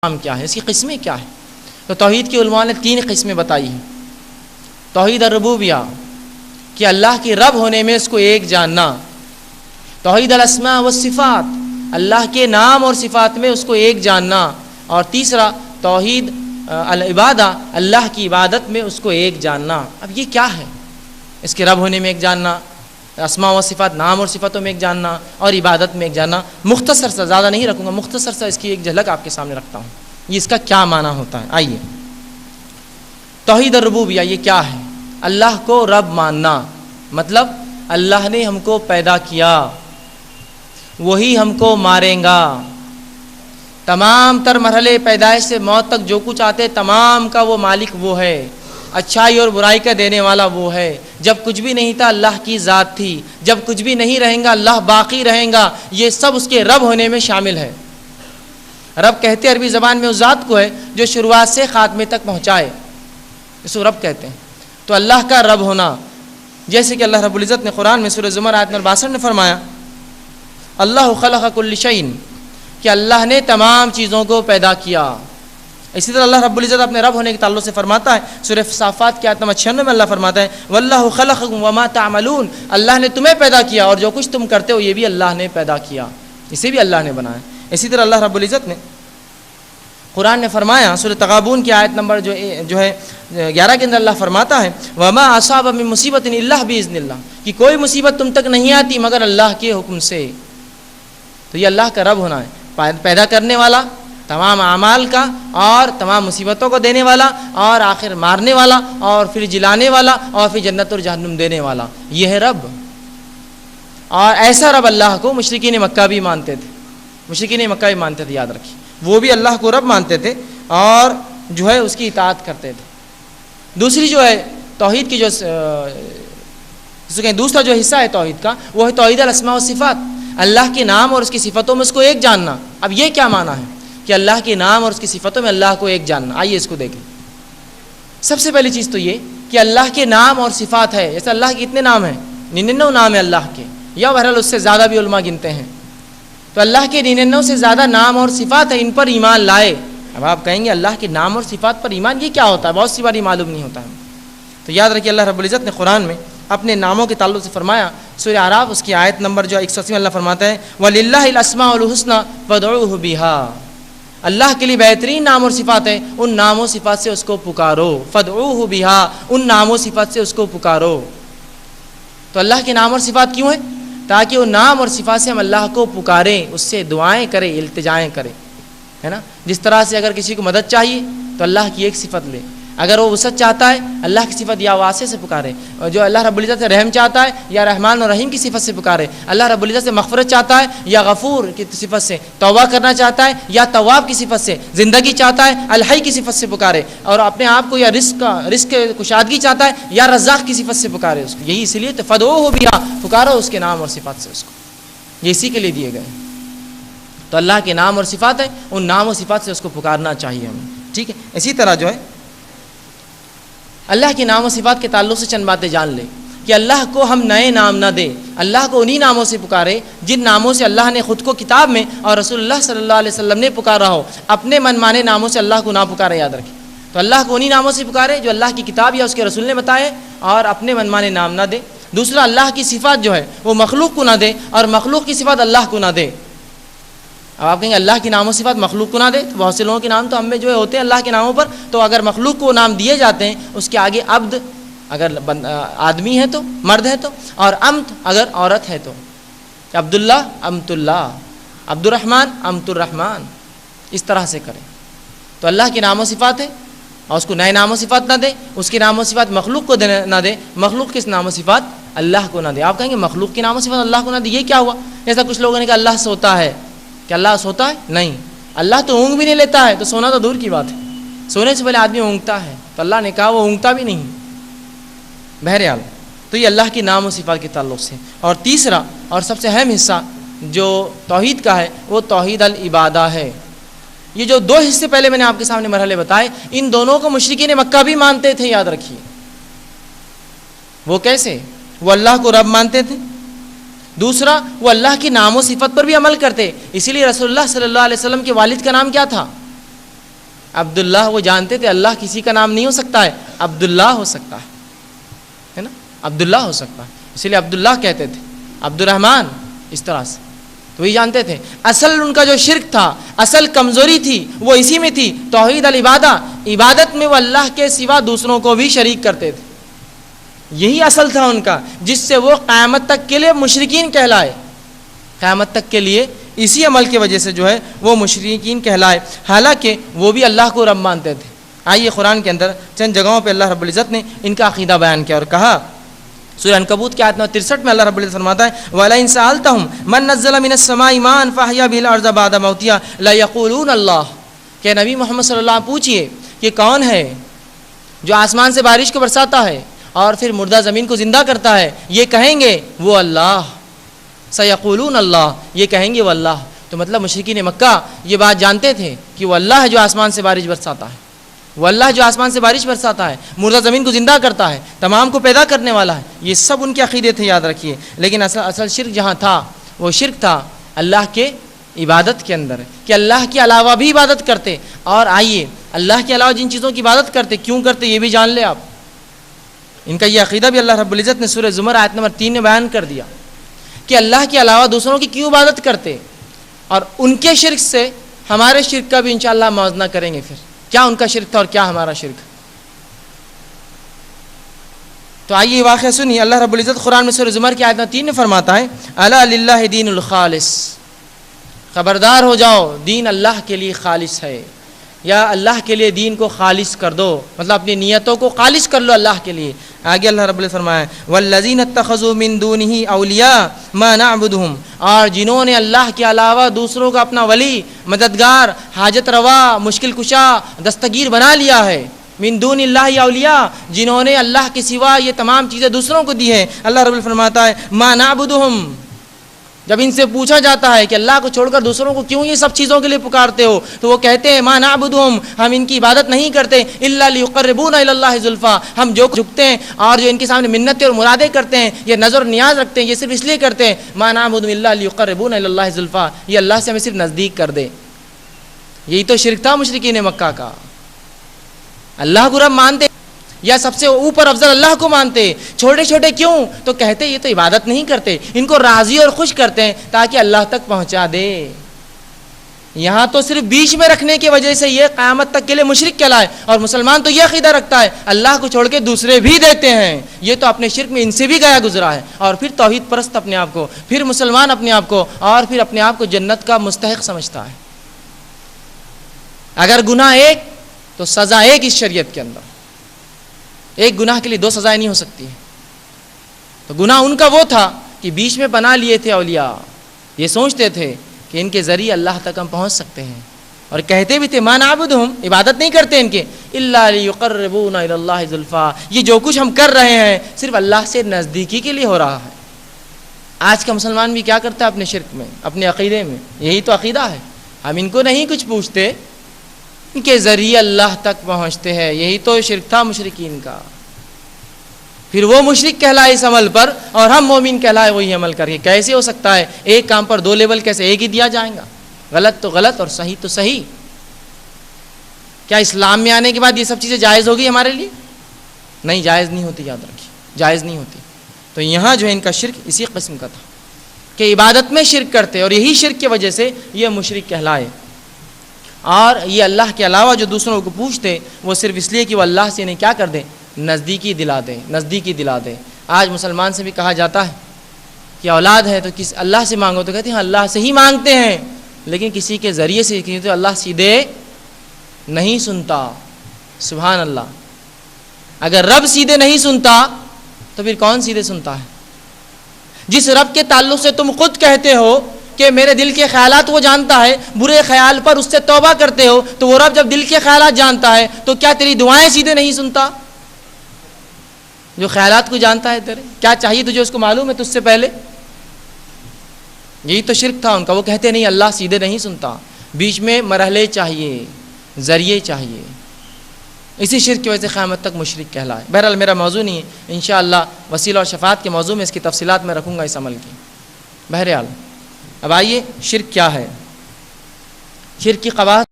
نام کیا ہے، اس کی قسمیں کیا ہے؟ تو توحید کی علماء نے 3 قسمیں بتائی ہیں۔ توحید الربوبیہ کہ اللہ کی رب ہونے میں اس کو ایک جاننا، توحید الاسماء والصفات اللہ کے نام اور صفات میں اس کو ایک جاننا، اور تیسرا توحید العبادہ اللہ کی عبادت میں اس کو ایک جاننا۔ اب یہ کیا ہے؟ اس کے رب ہونے میں ایک جاننا، اسماء و صفات نام اور صفاتوں میں ایک جاننا، اور عبادت میں ایک جاننا۔ مختصر سا، زیادہ نہیں رکھوں گا، مختصر سا اس کی ایک جھلک آپ کے سامنے رکھتا ہوں، یہ اس کا کیا معنی ہوتا ہے۔ آئیے، توحید الربوبیہ یہ کیا ہے؟ اللہ کو رب ماننا، مطلب اللہ نے ہم کو پیدا کیا، وہی ہم کو ماریں گا، تمام تر مرحلے پیدائش سے موت تک جو کچھ آتے تمام کا وہ مالک وہ ہے، اچھائی اور برائی کا دینے والا وہ ہے۔ جب کچھ بھی نہیں تھا اللہ کی ذات تھی، جب کچھ بھی نہیں رہیں گا اللہ باقی رہیں گا، یہ سب اس کے رب ہونے میں شامل ہے۔ رب کہتے عربی زبان میں اس ذات کو ہے جو شروعات سے خاتمے تک پہنچائے، اس کو رب کہتے ہیں۔ تو اللہ کا رب ہونا، جیسے کہ اللہ رب العزت نے قرآن میں سورہ زمر آیت نمبر 62 میں فرمایا، اللہ خلق کل شیء، کہ اللہ نے تمام چیزوں کو پیدا کیا۔ اسی طرح اللہ رب العزت اپنے رب ہونے کے تعلق سے فرماتا ہے، سورہ صافات کی آیت نمبر 96 میں اللہ فرماتا ہے، واللہ خلقکم وما تعملون، اللہ نے تمہیں پیدا کیا اور جو کچھ تم کرتے ہو یہ بھی اللہ نے پیدا کیا، اسے بھی اللہ نے بنایا۔ اسی طرح اللہ رب العزت نے قرآن نے فرمایا، سورہ تغابن کی آیت نمبر جو ہے 11 کے اندر اللہ فرماتا ہے، وما اصاب من مصیبت الا باذن اللہ، کہ کوئی مصیبت تم تک نہیں آتی مگر اللہ کے حکم سے۔ تو یہ اللہ کا رب ہونا ہے، پیدا کرنے والا، تمام اعمال کا اور تمام مصیبتوں کو دینے والا، اور آخر مارنے والا، اور پھر جلانے والا، اور پھر جنت اور جہنم دینے والا، یہ ہے رب۔ اور ایسا رب اللہ کو مشرکین مکہ بھی مانتے تھے، مشرکین مکہ بھی مانتے تھے، یاد رکھیے، وہ بھی اللہ کو رب مانتے تھے اور جو ہے اس کی اطاعت کرتے تھے۔ دوسری جو ہے توحید کی جو دوسرا جو حصہ ہے توحید کا، وہ ہے توحید الاسماء والصفات، اللہ کے نام اور اس کی صفتوں میں اس کو ایک جاننا۔ اب یہ کیا معنی ہے کہ اللہ کے نام اور اس کی صفتوں میں اللہ کو ایک جاننا؟ آئیے اس کو دیکھیں۔ سب سے پہلی چیز تو یہ کہ اللہ کے نام اور صفات ہے، جیسے اللہ کے کتنے نام ہیں؟ 99 نام ہیں اللہ کے، یا بہرحال اس سے زیادہ بھی علماء گنتے ہیں۔ تو اللہ کے 99 سے زیادہ نام اور صفات ہیں، ان پر ایمان لائے۔ اب آپ کہیں گے اللہ کے نام اور صفات پر ایمان یہ کیا ہوتا ہے؟ بہت سی بار یہ معلوم نہیں ہوتا ہے۔ تو یاد رکھیے، اللہ رب العزت نے قرآن میں اپنے ناموں کے تعلق سے فرمایا، سورہ اعراف اس کی آیت نمبر جو 180 میں اللہ فرماتا ہے، وَلِلَّهِ الْأَسْمَاءُ الْحُسْنَى فَادْعُوهُ بِهَا، اللہ کے لیے بہترین نام اور صفات ہیں، ان نام و صفات سے اس کو پکارو، فَادْعُوهُ بِهَا، ان نام و صفات سے اس کو پکارو۔ تو اللہ کے نام اور صفات کیوں ہیں؟ تاکہ وہ نام اور صفات سے ہم اللہ کو پکاریں، اس سے دعائیں کریں، التجائیں کریں، ہے نا۔ جس طرح سے اگر کسی کو مدد چاہیے تو اللہ کی ایک صفت لے، اگر وہ وسعت چاہتا ہے اللہ کی صفت یا واسع سے پکارے، اور جو اللہ رب العزت سے رحم چاہتا ہے یا رحمان اور رحیم کی صفت سے پکارے، اللہ رب العزت سے مغفرت چاہتا ہے یا غفور کی صفت سے، توبہ کرنا چاہتا ہے یا تواب کی صفت سے، زندگی چاہتا ہے الحی کی صفت سے پکارے، اور اپنے آپ کو یا رزق کشادگی چاہتا ہے یا رزاق کی صفت سے پکارے اس کو۔ یہی اس لیے تو فدعوہ بہا، پکارو اس کے نام اور صفات سے اس کو، یہ اسی کے لیے دیے گئے۔ تو اللہ کے نام اور صفات ہیں، ان نام و صفات سے اس کو پکارنا چاہیے ہمیں، ٹھیک ہے۔ اسی طرح جو ہے اللہ کے نام و صفات کے تعلق سے چند باتیں جان لیں کہ اللہ کو ہم نئے نام نہ دیں، اللہ کو انہی ناموں سے پکارے جن ناموں سے اللہ نے خود کو کتاب میں اور رسول اللہ صلی اللہ علیہ وسلم نے پکارا ہو۔ اپنے من مانے ناموں سے اللہ کو نہ پکارے، یاد رکھیں۔ تو اللہ کو انہی ناموں سے پکارے جو اللہ کی کتاب یا اس کے رسول نے بتائے، اور اپنے من مانے نام نہ دے۔ دوسرا، اللہ کی صفات جو ہے وہ مخلوق کو نہ دے، اور مخلوق کی صفات اللہ کو نہ دے۔ اب آپ کہیں گے اللہ کی نام و صفات مخلوق کو نہ دے، تو بہت سے لوگوں کے نام تو ہم میں جو ہے ہوتے ہیں اللہ کے ناموں پر، تو اگر مخلوق کو نام دیے جاتے ہیں اس کے آگے عبد اگر آدمی ہے تو، مرد ہے تو، اور امت اگر عورت ہے تو، عبداللہ امت اللہ، عبد الرحمن امت الرحمن، اس طرح سے کریں۔ تو اللہ کے نام و صفات ہے اور اس کو نئے نام و صفات نہ دے، اس کے نام و صفات مخلوق کو نہ دے، مخلوق کے نام و صفات اللہ کو نہ دے۔ آپ کہیں گے مخلوق کے نام و صفات اللہ کو نہ دے، یہ کیا ہوا؟ جیسا کچھ لوگوں نے کہا اللہ سوتا ہے، کہ اللہ سوتا ہے؟ نہیں، اللہ تو اونگ بھی نہیں لیتا ہے، تو سونا تو دور کی بات ہے، سونے سے پہلے آدمی اونگتا ہے، تو اللہ نے کہا وہ اونگتا بھی نہیں۔ بہرحال تو یہ اللہ کے نام و صفات کے تعلق سے۔ اور تیسرا اور سب سے اہم حصہ جو توحید کا ہے وہ توحید العبادہ ہے۔ یہ جو 2 حصے پہلے میں نے آپ کے سامنے مرحلے بتائے، ان دونوں کو مشرکین مکہ بھی مانتے تھے، یاد رکھیے۔ وہ کیسے؟ وہ اللہ کو رب مانتے تھے، دوسرا وہ اللہ کے نام و صفت پر بھی عمل کرتے۔ اسی لیے رسول اللہ صلی اللہ علیہ وسلم کے والد کا نام کیا تھا؟ عبداللہ وہ جانتے تھے اللہ کسی کا نام نہیں ہو سکتا ہے، عبداللہ ہو سکتا ہے نا، عبداللہ ہو سکتا ہے، اسی لیے عبداللہ کہتے تھے، عبد الرحمن، اس طرح سے تو وہی جانتے تھے۔ اصل ان کا جو شرک تھا، اصل کمزوری تھی وہ اسی میں تھی، توحید العبادہ، عبادت میں وہ اللہ کے سوا دوسروں کو بھی شریک کرتے تھے، یہی اصل تھا ان کا، جس سے وہ قیامت تک کے لیے مشرکین کہلائے، قیامت تک کے لیے اسی عمل کی وجہ سے جو ہے وہ مشرکین کہلائے، حالانکہ وہ بھی اللہ کو رب مانتے تھے۔ آئیے قرآن کے اندر چند جگہوں پہ اللہ رب العزت نے ان کا عقیدہ بیان کیا اور کہا، سورہ عنکبوت کی آیت نمبر 63 میں اللہ رب العزت فرماتا ہے وَلَئِن سَأَلْتَهُمْ مَن نَزَّلَ مِنَ السَّمَاءِ مَاءً فَأَحْيَا بِهِ الْأَرْضَ بَعْدَ مَوْتِهَا لَيَقُولُونَ اللَّهُ، کہ نبی محمد صلی اللہ علیہ وسلم پوچھئے کہ کون ہے جو آسمان سے بارش کو برساتا ہے اور پھر مردہ زمین کو زندہ کرتا ہے، یہ کہیں گے وہ اللہ، سَيَقُولُونَ اللَّهُ، یہ کہیں گے وہ اللہ۔ تو مطلب مشرکین مکہ یہ بات جانتے تھے کہ وہ اللہ ہے جو آسمان سے بارش برساتا ہے، وہ اللہ جو آسمان سے بارش برساتا ہے، مردہ زمین کو زندہ کرتا ہے، تمام کو پیدا کرنے والا ہے، یہ سب ان کے عقیدے تھے، یاد رکھیے۔ لیکن اصل شرک جہاں تھا وہ شرک تھا اللہ کے عبادت کے اندر، کہ اللہ کے علاوہ بھی عبادت کرتے، اور آئیے اللہ کے علاوہ جن چیزوں کی عبادت کرتے کیوں کرتے یہ بھی جان لے آپ۔ ان کا یہ عقیدہ بھی اللہ رب العزت نے سورہ زمر آیت نمبر 3 میں بیان کر دیا کہ اللہ کے علاوہ دوسروں کی کیوں عبادت کرتے، اور ان کے شرک سے ہمارے شرک کا بھی انشاءاللہ موازنہ کریں گے، پھر کیا ان کا شرک تھا اور کیا ہمارا شرک۔ تو آئیے یہ واقعہ سنیے، اللہ رب العزت قرآن میں سورہ زمر کی آیت نمبر 3 میں فرماتا ہے الا للہ دین الخالص، خبردار ہو جاؤ دین اللہ کے لیے خالص ہے، یا اللہ کے لیے دین کو خالص کر دو، مطلب اپنی نیتوں کو خالص کر لو اللہ کے لیے۔ آگے اللہ رب العزت فرمایا والذین اتخذوا من دونہ اولیاء ما نعبدہم، اور جنہوں نے اللہ کے علاوہ دوسروں کا اپنا ولی، مددگار، حاجت روا، مشکل کشا، دستگیر بنا لیا ہے، من دون اللہ اولیاء، جنہوں نے اللہ کے سوا یہ تمام چیزیں دوسروں کو دی ہیں۔ اللہ رب العزت فرماتا ہے ما نعبدہم، جب ان سے پوچھا جاتا ہے کہ اللہ کو چھوڑ کر دوسروں کو کیوں یہ سب چیزوں کے لیے پکارتے ہو، تو وہ کہتے ہیں ما نعبدہم، ہم ان کی عبادت نہیں کرتے الا لیقربونا الی اللہ زلفا، ہم جو جھکتے ہیں اور جو ان کے سامنے منتیں اور مرادیں کرتے ہیں، یہ نظر نیاز رکھتے ہیں، یہ صرف اس لیے کرتے ہیں ما نعبدہم الا لیقربونا الی اللہ زلفا، یہ اللہ سے ہمیں صرف نزدیک کر دے۔ یہی تو شرک تھا مشرکین مکہ کا، اللہ کو رب مانتے یا سب سے اوپر افضل اللہ کو مانتے، چھوٹے چھوٹے کیوں، تو کہتے یہ تو عبادت نہیں کرتے، ان کو راضی اور خوش کرتے ہیں تاکہ اللہ تک پہنچا دے۔ یہاں تو صرف بیچ میں رکھنے کی وجہ سے یہ قیامت تک کے لیے مشرک کہلائے، اور مسلمان تو یہ عقیدہ رکھتا ہے اللہ کو چھوڑ کے دوسرے بھی دیتے ہیں، یہ تو اپنے شرک میں ان سے بھی گیا گزرا ہے، اور پھر توحید پرست اپنے آپ کو، پھر مسلمان اپنے آپ کو، اور پھر اپنے آپ کو جنت کا مستحق سمجھتا ہے۔ اگر گناہ ایک تو سزا ایک اس شریعت کے اندر، ایک گناہ کے لیے دو سزائیں نہیں ہو سکتی۔ تو گناہ ان کا وہ تھا کہ بیچ میں بنا لیے تھے اولیاء، یہ سوچتے تھے کہ ان کے ذریعے اللہ تک ہم پہنچ سکتے ہیں، اور کہتے بھی تھے ما نعبدہم، عبادت نہیں کرتے ان کے الا لیقربونا الی اللہ زلفا، یہ جو کچھ ہم کر رہے ہیں صرف اللہ سے نزدیکی کے لیے ہو رہا ہے۔ آج کا مسلمان بھی کیا کرتا ہے اپنے شرک میں، اپنے عقیدے میں، یہی تو عقیدہ ہے، ہم ان کو نہیں کچھ پوچھتے، ان کے ذریعے اللہ تک پہنچتے ہیں، یہی تو شرک تھا مشرکین کا۔ پھر وہ مشرک کہلائے اس عمل پر اور ہم مومن کہلائے وہی عمل کر کے، کیسے ہو سکتا ہے ایک کام پر دو لیبل، کیسے ایک ہی دیا جائے گا؟ غلط تو غلط اور صحیح تو صحیح۔ کیا اسلام میں آنے کے بعد یہ سب چیزیں جائز ہوگی ہمارے لیے؟ نہیں، جائز نہیں ہوتی، یاد رکھیے جائز نہیں ہوتی۔ تو یہاں جو ہے ان کا شرک اسی قسم کا تھا کہ عبادت میں شرک کرتے، اور یہی شرک کی وجہ سے یہ مشرک کہلائے۔ اور یہ اللہ کے علاوہ جو دوسروں کو پوچھتے وہ صرف اس لیے کہ وہ اللہ سے انہیں کیا کر دیں، نزدیکی دلا دیں، نزدیکی دلا دیں۔ آج مسلمان سے بھی کہا جاتا ہے کہ اولاد ہے تو کس اللہ سے مانگو، تو کہتے ہیں اللہ سے ہی مانگتے ہیں، لیکن کسی کے ذریعے سے، کسی تو اللہ سیدھے نہیں سنتا۔ سبحان اللہ، اگر رب سیدھے نہیں سنتا تو پھر کون سیدھے سنتا ہے؟ جس رب کے تعلق سے تم خود کہتے ہو کہ میرے دل کے خیالات وہ جانتا ہے، برے خیال پر اس سے توبہ کرتے ہو، تو وہ رب جب دل کے خیالات جانتا ہے تو کیا تیری دعائیں سیدھے نہیں سنتا؟ جو خیالات کو جانتا ہے تیرے، کیا چاہیے تجھے اس کو معلوم ہے تجھ سے پہلے؟ یہی تو شرک تھا ان کا، وہ کہتے نہیں اللہ سیدھے نہیں سنتا، بیچ میں مرحلے چاہیے، ذریعے چاہیے، اسی شرک کی وجہ سے قیامت تک مشرک کہلائے۔ بہرحال میرا موضوع نہیں ہے، انشاءاللہ وسیلہ اور شفاعت کے موضوع میں اس کی تفصیلات میں رکھوں گا اس عمل کی۔ بہرحال اب آئیے شرک کیا ہے، شرک کی قواعد